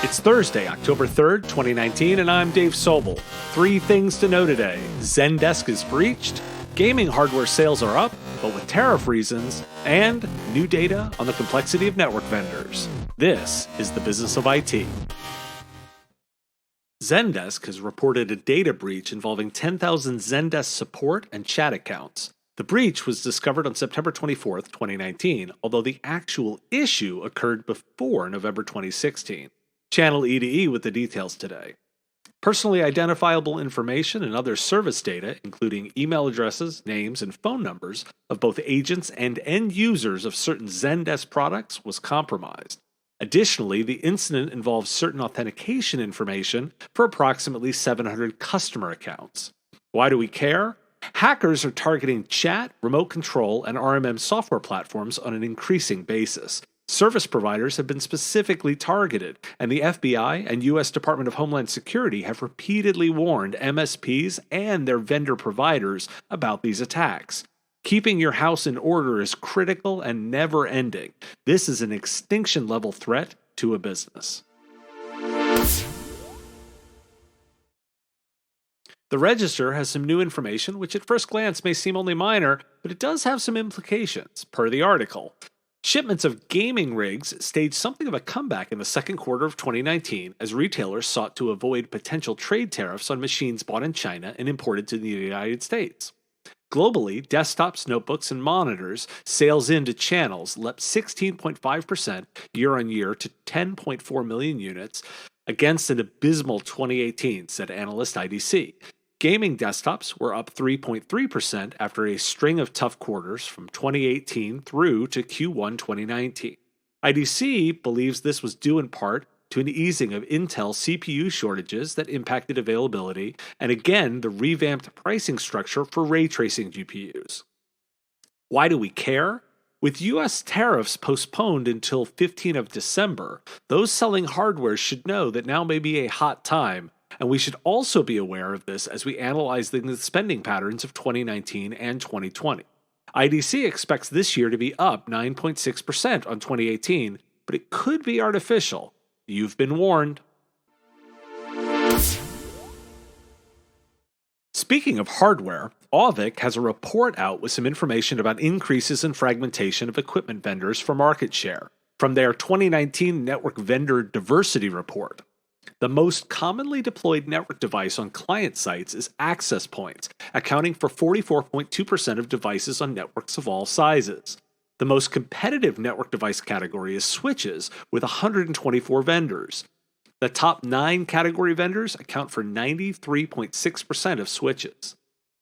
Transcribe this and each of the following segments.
It's Thursday, October 3rd, 2019, and I'm Dave Sobel. 3 things to know today. ZenDesk is breached, gaming hardware sales are up, but with tariff reasons, and new data on the complexity of network vendors. This is the business of IT. ZenDesk has reported a data breach involving 10,000 ZenDesk support and chat accounts. The breach was discovered on September 24th, 2019, although the actual issue occurred before November 2016. Channel E2E with the details today. Personally identifiable information and other service data, including email addresses, names, and phone numbers of both agents and end users of certain ZenDesk products, was compromised. Additionally, the incident involves certain authentication information for approximately 700 customer accounts. Why do we care? Hackers are targeting chat, remote control, and RMM software platforms on an increasing basis. Service providers have been specifically targeted, and the FBI and U.S. Department of Homeland Security have repeatedly warned MSPs and their vendor providers about these attacks. Keeping your house in order is critical and never-ending. This is an extinction-level threat to a business. The Register has some new information, which at first glance may seem only minor, but it does have some implications, per the article. Shipments of gaming rigs staged something of a comeback in the second quarter of 2019 as retailers sought to avoid potential trade tariffs on machines bought in China and imported to the United States. Globally, desktops, notebooks, and monitors sales into channels leapt 16.5% year-on-year to 10.4 million units against an abysmal 2018, said analyst IDC. Gaming desktops were up 3.3% after a string of tough quarters from 2018 through to Q1 2019. IDC believes this was due in part to an easing of Intel CPU shortages that impacted availability, and again, the revamped pricing structure for ray tracing GPUs. Why do we care? With U.S. tariffs postponed until 15 of December, those selling hardware should know that now may be a hot time, and we should also be aware of this as we analyze the spending patterns of 2019 and 2020. IDC expects this year to be up 9.6% on 2018, but it could be artificial. You've been warned. Speaking of hardware, Auvik has a report out with some information about increases in fragmentation of equipment vendors for market share from their 2019 Network Vendor Diversity Report. The most commonly deployed network device on client sites is access points, accounting for 44.2% of devices on networks of all sizes. The most competitive network device category is switches, with 124 vendors. The top 9 category vendors account for 93.6% of switches.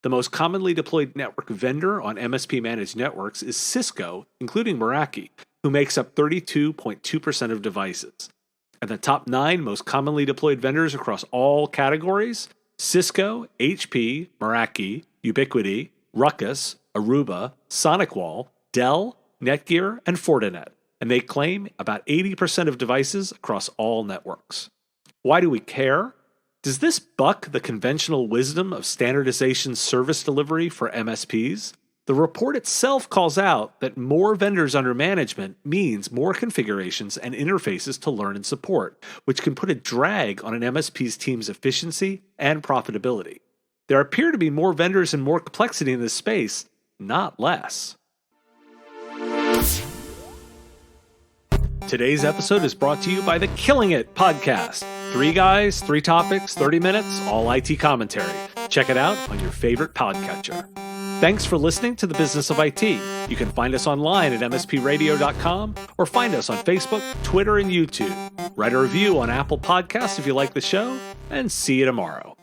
The most commonly deployed network vendor on MSP-managed networks is Cisco, including Meraki, who makes up 32.2% of devices. And the top 9 most commonly deployed vendors across all categories: Cisco, HP, Meraki, Ubiquiti, Ruckus, Aruba, SonicWall, Dell, Netgear, and Fortinet, and they claim about 80% of devices across all networks. Why do we care? Does this buck the conventional wisdom of standardization service delivery for MSPs? The report itself calls out that more vendors under management means more configurations and interfaces to learn and support, which can put a drag on an MSP's team's efficiency and profitability. There appear to be more vendors and more complexity in this space, not less. Today's episode is brought to you by the Killing It podcast. 3 guys, 3 topics, 30 minutes, all IT commentary. Check it out on your favorite podcatcher. Thanks for listening to The Business of IT. You can find us online at mspradio.com or find us on Facebook, Twitter, and YouTube. Write a review on Apple Podcasts if you like the show, and see you tomorrow.